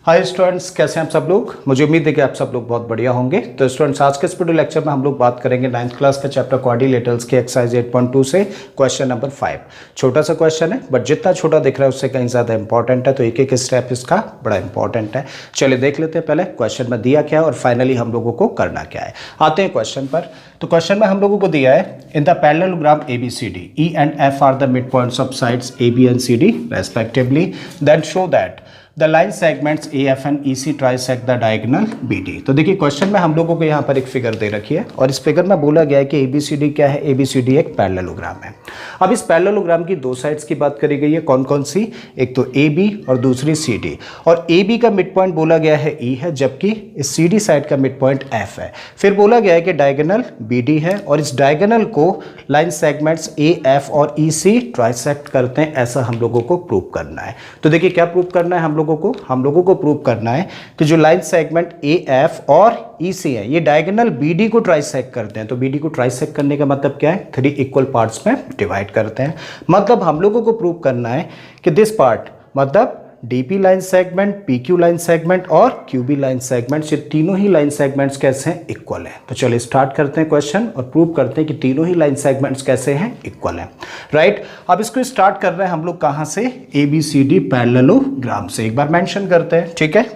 Hi students, कैसे हैं आप सब लोग। मुझे उम्मीद है कि आप सब लोग बहुत बढ़िया होंगे। तो स्टूडेंट्स, आज के इस वीडियो लेक्चर में हम लोग बात करेंगे 9th क्लास का चैप्टर क्वाड्रिलेटरल्स के एक्सरसाइज 8.2 से क्वेश्चन नंबर 5। छोटा सा क्वेश्चन है, बट जितना छोटा दिख रहा है उससे कहीं ज़्यादा इंपॉर्टेंट है, तो एक एक स्टेप इसका बड़ा इंपॉर्टेंट है। चलिए देख लेते हैं पहले क्वेश्चन में दिया क्या है और फाइनली हम लोगों को करना क्या है। आते हैं क्वेश्चन पर। तो क्वेश्चन में हम लोगों को दिया है, in the parallelogram ABCD, E and F are the midpoints of sides AB and CD respectively, then show that the line segments AF and EC trisect the diagonal BD। तो देखिए क्वेश्चन में हम लोगों को यहाँ पर एक फिगर दे रखी है और इस फिगर में बोला गया है कि ABCD क्या है। ABCD एक पैरेललोग्राम है। अब इस पैरेललोग्राम की दो साइड्स की बात करी गई है, कौन कौन सी, एक तो AB और दूसरी CD। और AB का मिड पॉइंट बोला गया है E है, जबकि इस CD साइड का मिड पॉइंट F है। फिर बोला गया है कि डायगोनल BD है और इस डायगोनल को लाइन सेगमेंट्स AF और EC ट्राइसेक्ट करते हैं, ऐसा हम लोगों को प्रूव करना है। तो देखिए क्या प्रूव करना है हम लोगों को प्रूव करना है कि जो लाइन सेगमेंट AF और EC है ये डायगोनल BD को ट्राइसेक्ट करते हैं। तो BD को ट्राइसेक्ट करने का मतलब क्या है, 3 इक्वल पार्ट्स में डिवाइड करते हैं। मतलब हम लोगों को प्रूव करना है कि दिस पार्ट, मतलब DP line segment, PQ line segment और QB लाइन सेगमेंट, ये तीनों ही लाइन सेगमेंट्स कैसे हैं, इक्वल हैं। तो चलिए स्टार्ट करते हैं क्वेश्चन और प्रूव करते हैं कि तीनों ही लाइन सेगमेंट्स कैसे हैं, इक्वल हैं। राइट, अब इसको स्टार्ट कर रहे हैं हम लोग कहां से, ABCD पैरेललोग्राम से। एक बार मेंशन करते हैं, ठीक है।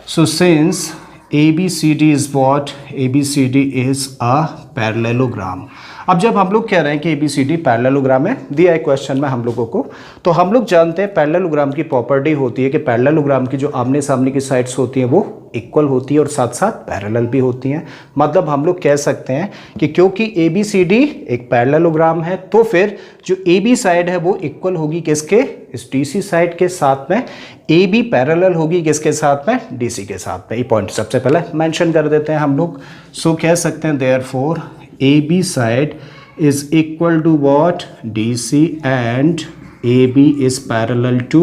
So since ABCD is what, ABCD is a parallelogram. अब जब हम लोग कह रहे हैं कि ABCD पैरेललोग्राम है, दिया है क्वेश्चन में हम लोगों को, तो हम लोग जानते हैं पैरेललोग्राम की प्रॉपर्टी होती है कि पैरेललोग्राम की जो आमने सामने की साइड्स होती हैं वो इक्वल होती है और साथ साथ पैरेलल भी होती हैं। मतलब हम लोग कह सकते हैं कि क्योंकि ABCD एक पैरेललोग्राम है तो फिर जो AB साइड है वो इक्वल होगी किसके, इस DC साइड के साथ में। AB पैरेलल होगी किसके साथ में, DC के साथ में। ये पॉइंट सबसे पहले मेंशन कर देते हैं हम लोग। सो कह सकते हैं therefore AB side is equal to what, DC and AB is parallel to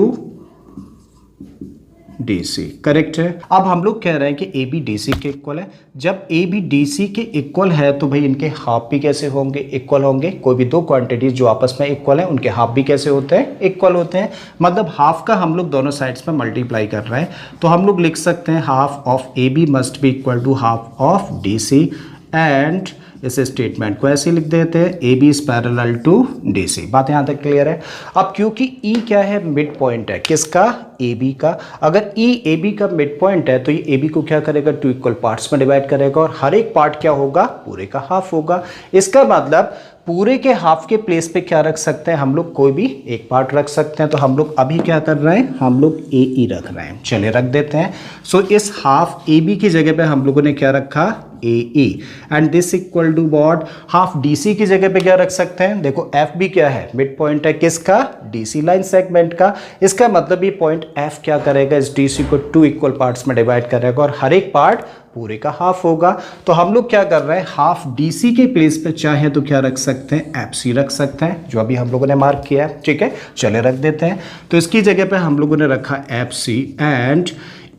DC। Correct है। अब हम लोग कह रहे हैं कि AB DC के इक्वल है। जब AB DC के इक्वल है तो भाई इनके हाफ भी कैसे होंगे, इक्वल होंगे। कोई भी दो क्वांटिटीज जो आपस में इक्वल है उनके हाफ भी कैसे होते हैं, इक्वल होते हैं। मतलब हाफ का हम लोग दोनों साइड्स में मल्टीप्लाई कर रहे हैं, तो हम लोग लिख सकते हैं half of AB must be equal to half of DC। And इस स्टेटमेंट को ऐसे लिख देते हैं, AB is parallel to DC। बात यहाँ तक क्लियर है। अब क्योंकि E क्या है, मिड पॉइंट है किसका, AB का। अगर E AB का मिड पॉइंट है तो ये AB को क्या करेगा, 2 इक्वल पार्ट्स में डिवाइड करेगा और हर एक पार्ट क्या होगा, पूरे का हाफ होगा। इसका मतलब पूरे के हाफ के प्लेस पे क्या रख सकते हैं हम लोग, कोई भी एक पार्ट रख सकते हैं। तो हम लोग अभी क्या कर रहे हैं, हम लोग AE रख रहे हैं। चलिए रख देते हैं। सो इस हाफ AB की जगह पे हम लोगों ने क्या रखा, AE। And this equal to what, half DC की जगह पे क्या रख सकते हैं, देखो F भी क्या है, मिड पॉइंट है किसका, DC लाइन सेगमेंट का। इसका मतलब ये पॉइंट F क्या करेगा, इस DC को 2 इक्वल पार्ट्स में डिवाइड करेगा और हर एक पार्ट पूरे का हाफ होगा। तो हम लोग क्या कर रहे हैं, हाफ DC के प्लेस पे चाहे तो क्या रख सकते हैं, FC रख सकते हैं, जो अभी हम लोगों ने मार्क किया है। ठीक है, चले रख देते हैं। तो इसकी जगह पे हम लोगों ने रखा FC and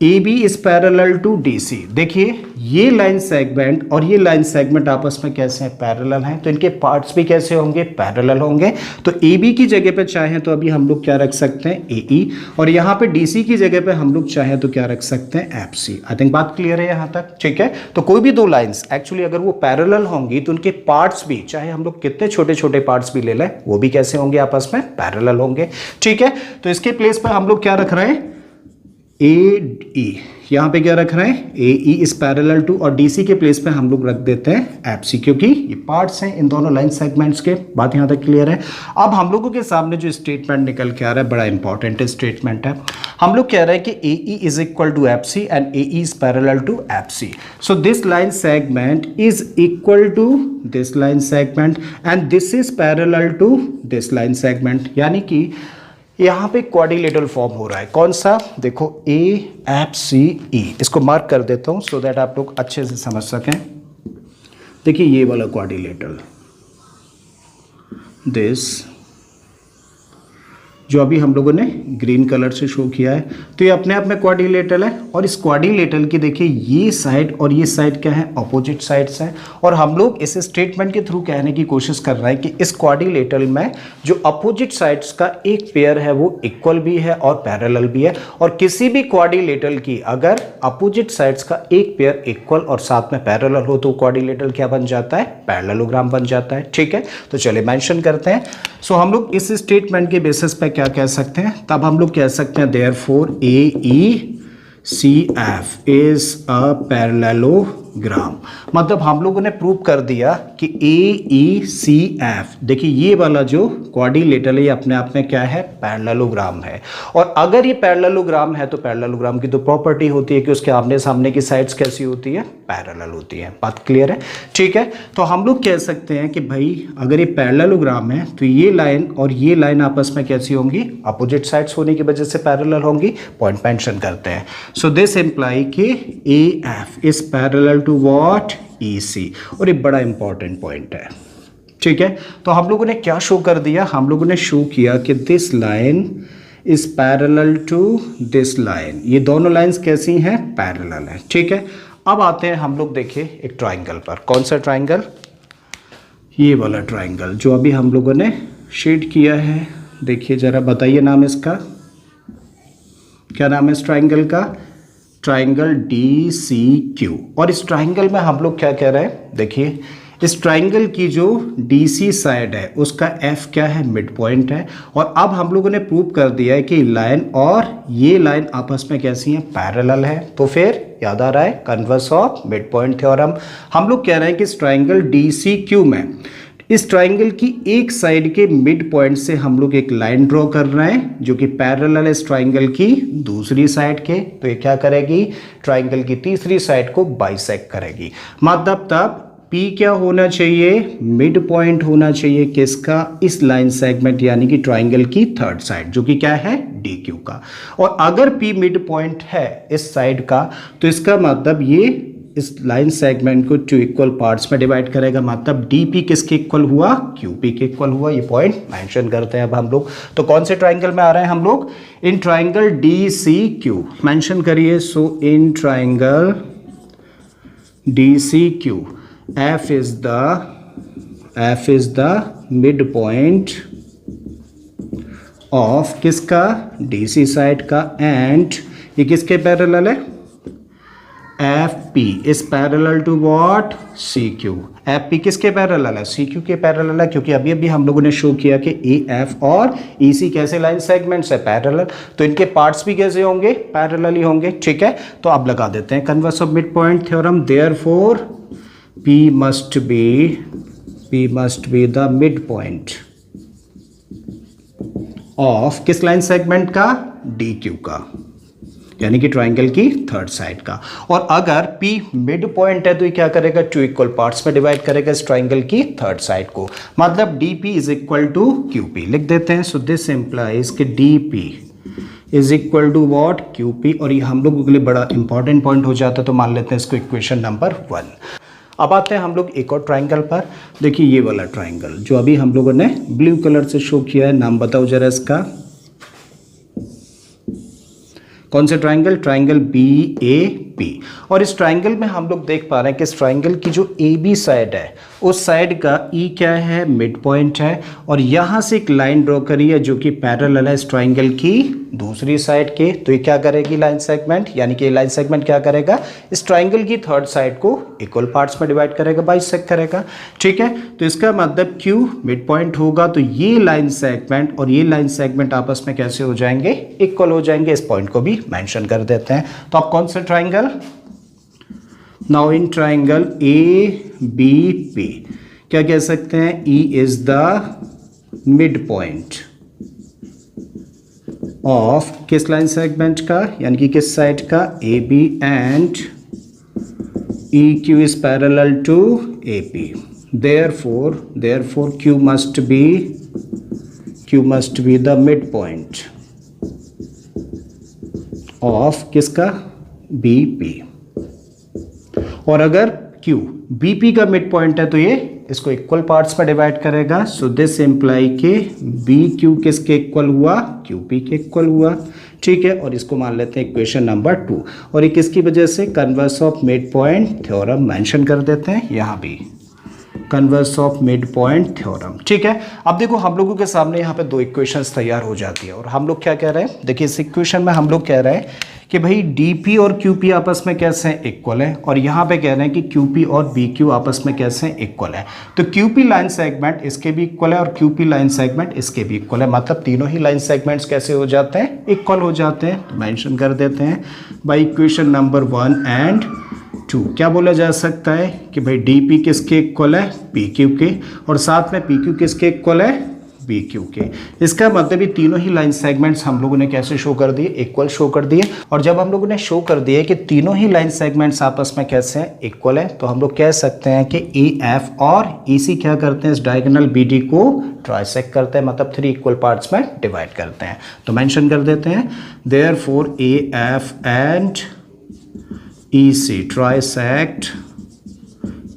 AB is parallel to DC। देखिए ये लाइन सेगमेंट और ये लाइन सेगमेंट आपस में कैसे हैं, पैरेलल हैं, तो इनके पार्ट्स भी कैसे होंगे, पैरेलल होंगे। तो AB की जगह पे चाहें तो अभी हम लोग क्या रख सकते हैं, AE, और यहाँ पे DC की जगह पे हम लोग चाहें तो क्या रख सकते हैं, FC। आई थिंक बात क्लियर है यहाँ तक। ठीक है, तो कोई भी दो लाइन्स एक्चुअली अगर वो पैरेलल होंगी तो उनके पार्ट्स भी, चाहे हम लोग कितने छोटे छोटे पार्ट्स भी ले लें, वो भी कैसे होंगे, आपस में पैरेलल होंगे। ठीक है, तो इसके प्लेस पर हम लोग क्या रख रहे हैं, AE। यहाँ पे क्या रख रहे हैं, AE इज पैरेलल टू, और DC के प्लेस पे हम लोग रख देते हैं FC, क्योंकि ये पार्ट्स हैं इन दोनों लाइन सेगमेंट्स के। बात यहाँ तक क्लियर है। अब हम लोगों के सामने जो स्टेटमेंट निकल के आ रहा है, बड़ा इंपॉर्टेंट स्टेटमेंट है। हम लोग कह रहे हैं कि AE is equal to FC and AE is parallel to FC। So this line segment is equal to this line segment and this is parallel to this line segment. यानी कि यहाँ पे क्वाड्रिलेटरल फॉर्म हो रहा है। कौन सा, देखो AFCE, इसको मार्क कर देता हूँ सो दैट आप लोग अच्छे से समझ सकें। देखिए ये वाला क्वाड्रिलेटरल, जो अभी हम लोगों ने ग्रीन कलर से शो किया है। तो ये अपने आप में क्वाड्रिलेटरल है और इस क्वाड्रिलेटरल की देखिए ये साइड और ये साइड क्या है, अपोजिट साइड्स हैं। और हम लोग इस स्टेटमेंट के थ्रू कहने की कोशिश कर रहे हैं कि इस क्वाड्रिलेटरल में जो अपोजिट साइड्स का एक पेयर है वो इक्वल भी है और पैरेलल भी है। और किसी भी क्वाड्रिलेटरल की अगर अपोजिट साइड्स का एक पेयर इक्वल और साथ में पैरेलल हो तो क्वाड्रिलेटरल क्या बन जाता है, पैरेललोग्राम बन जाता है। ठीक है, तो चलिए मेंशन करते हैं। सो हम लोग इस स्टेटमेंट के बेसिस पे क्या कह सकते हैं, तब हम लोग कह सकते हैं therefore AECF is a parallelogram. मतलब हम लोगों ने प्रूव कर दिया कि AECF, देखिए ये वाला जो क्वाड्रिलेटरल है अपने आप में क्या है, पैरेललोग्राम है। और अगर ये पैरेललोग्राम है तो पैरेललोग्राम की तो प्रॉपर्टी होती है कि उसके आमने सामने की साइड्स कैसी होती है, पैरेलल होती है। बात क्लियर है? ठीक है, तो हम लोग कह सकते हैं कि भाई अगर ये पैरेललोग्राम है तो ये लाइन और ये लाइन आपस में कैसी होंगी, अपोजिट साइड्स होने की वजह से पैरेलल होंगी। पॉइंट मेंशन करते हैं। सो दिस इंप्लाई कि AF is parallel to what, EC। और ये बड़ा इंपॉर्टेंट पॉइंट है। ठीक है, तो हम लोगों ने क्या शो कर दिया, हम लोगों ने शो किया कि this line is parallel to this line. ये दोनों लाइंस कैसी हैं, पैरेलल हैं। ठीक है, अब आते हैं हम लोग देखिए एक ट्राइंगल पर। कौन सा ट्राइंगल, ये वाला ट्राइंगल जो अभी हम लोगों ने शेड किया है। देखिए जरा बताइए नाम इसका, क्या नाम है इस ट्राइंगल का, ट्राइंगल DCQ। और इस ट्राइंगल में हम लोग क्या कह रहे हैं, देखिए इस ट्राइंगल की जो DC साइड है उसका F क्या है, मिड पॉइंट है। और अब हम लोगों ने प्रूव कर दिया है कि लाइन और ये लाइन आपस में कैसी हैं, पैरेलल है। तो फिर याद आ रहा है converse of mid point theorem. हम लोग कह रहे हैं कि इस ट्राइंगल DCQ में इस ट्राइंगल की एक साइड के मिड पॉइंट से हम लोग एक लाइन ड्रॉ कर रहे हैं जो कि पैरेलल है इस ट्राइंगल की दूसरी साइड के। तो ये क्या करेगी, ट्राइंगल की तीसरी साइड को बाइसेक्ट करेगी। मतलब तब P क्या होना चाहिए, मिड पॉइंट होना चाहिए किसका, इस लाइन सेगमेंट यानी कि ट्राइंगल की थर्ड साइड जो कि क्या है, DQ का। और अगर P मिड पॉइंट है इस साइड का तो इसका मतलब ये इस लाइन सेगमेंट को 2 इक्वल पार्ट्स में डिवाइड करेगा। मतलब DP किसके इक्वल हुआ, QP के इक्वल हुआ। ये पॉइंट मेंशन करते हैं अब हम लोग। तो कौन से ट्राइंगल में आ रहे हैं हम लोग, इन ट्राइंगल DCQ मेंशन करिए। So in triangle DCQ F is the midpoint of किसका, DC साइड का। एंड ये किसके पैरेलल है, FP is parallel to what, CQ। FP किसके पैरेलल है, CQ के पैरेलल है, क्योंकि अभी अभी हम लोगों ने शो किया कि AF और EC कैसे लाइन सेगमेंट्स है, पैरेलल। तो इनके पार्ट्स भी कैसे होंगे, पैरेलल ही होंगे। ठीक है, तो अब लगा देते हैं converse of mid point theorem. Therefore P must be the midpoint of किस लाइन सेगमेंट का, DQ का, यानी कि ट्राइंगल की थर्ड साइड का। और अगर P मिड पॉइंट है तो ये क्या करेगा, 2 इक्वल पार्ट्स में डिवाइड करेगा इस ट्राइंगल की थर्ड साइड को। मतलब DP is equal to QP लिख देते हैं। सो दिस इंप्लाइज कि DP is equal to what, QP। और ये हम लोगों के लिए बड़ा इंपॉर्टेंट पॉइंट हो जाता है, तो मान लेते हैं इसको इक्वेशन नंबर 1। अब आते हैं हम लोग एक और ट्राइंगल पर। देखिए ये वाला ट्राइंगल जो अभी हम लोगों ने ब्लू कलर से शो किया है, नाम बताओ जरा इसका, कौन से ट्राइंगल, ट्राइंगल BAP। और इस ट्राइंगल में हम लोग देख पा रहे हैं कि इस ट्राइंगल की जो AB साइड है उस साइड का E क्या है, मिड पॉइंट है। और यहाँ से एक लाइन ड्रॉ करी है जो कि पैरेलल है इस ट्राइंगल की दूसरी साइड के। तो ये क्या करेगी, लाइन सेगमेंट, यानी कि लाइन सेगमेंट क्या करेगा, इस ट्राइंगल की थर्ड साइड को इक्वल पार्ट्स में डिवाइड करेगा, बाइसेक्ट करेगा। ठीक है, तो इसका मतलब Q मिड पॉइंट होगा। तो ये लाइन सेगमेंट और ये लाइन सेगमेंट आपस में कैसे हो जाएंगे, इक्वल हो जाएंगे। इस पॉइंट को भी मेंशन कर देते हैं। तो अब कौन सा triangle, now in triangle ABP क्या कह सकते हैं, E is the mid point of किस लाइन सेगमेंट का, यानी कि किस साइड का, AB। And EQ is parallel to AP। therefore Q must be the midpoint of किसका, BP। और अगर Q BP का मिड पॉइंट है तो ये इसको इक्वल पार्ट्स में डिवाइड करेगा। सो दिस इम्प्लाई के बी क्यू किसके इक्वल हुआ, क्यू पी के इक्वल हुआ, ठीक है। और इसको मान लेते हैं इक्वेशन नंबर 2, और ये किसकी वजह से, converse of mid point theorem mention कर देते हैं यहाँ भी, converse of mid point theorem, ठीक है। अब देखो हम लोगों के सामने यहाँ पे दो इक्वेशंस तैयार हो जाती है और हम लोग क्या कह रहे हैं, देखिए इस इक्वेशन में हम लोग कह रहे हैं कि भाई डीपी और क्यूपी आपस में कैसे हैं, इक्वल है, और यहाँ पे कह रहे हैं कि क्यूपी और बीक्यू आपस में कैसे हैं, इक्वल है। तो क्यूपी लाइन सेगमेंट इसके भी इक्वल है और क्यूपी लाइन सेगमेंट इसके भी इक्वल है, मतलब तीनों ही लाइन सेगमेंट्स कैसे हो जाते हैं, इक्वल हो जाते हैं। तो मेंशन कर देते हैं बाई इक्वेशन नंबर 1 एंड 2। क्या बोला जा सकता है कि भाई डी पी किसके इक्वल है, पी क्यू के, और साथ में पी क्यू किसके इक्वल है, बी क्यू के। इसका मतलब ये तीनों ही लाइन सेगमेंट्स हम लोगों ने कैसे शो कर दिए, इक्वल शो कर दिए। और जब हम लोगों ने शो कर दिए कि तीनों ही लाइन सेगमेंट्स आपस में कैसे हैं, इक्वल है, तो हम लोग कह सकते हैं कि ए एफ और ई सी क्या करते हैं, इस डायगोनल बी डी को ट्राइसेक्ट करते हैं, मतलब 3 इक्वल पार्ट्स में डिवाइड करते हैं। तो मेंशन कर देते हैं therefore A F and EC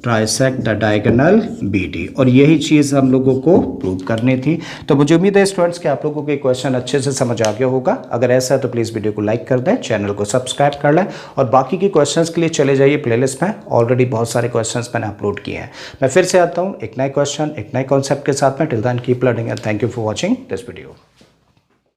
trisect the diagonal BD, और यही चीज़ हम लोगों को प्रूव करनी थी। तो मुझे उम्मीद है स्टूडेंट्स कि आप लोगों को ये क्वेश्चन अच्छे से समझ आ गया होगा। अगर ऐसा है तो प्लीज़ वीडियो को लाइक कर दें, चैनल को सब्सक्राइब कर लें, और बाकी के क्वेश्चंस के लिए चले जाइए प्लेलिस्ट में, ऑलरेडी बहुत सारे क्वेश्चंस मैंने अपलोड किए हैं। मैं फिर से आता हूँ एक नए क्वेश्चन, एक नए कॉन्सेप्ट के साथ में। Till then keep learning and thank you for watching this video.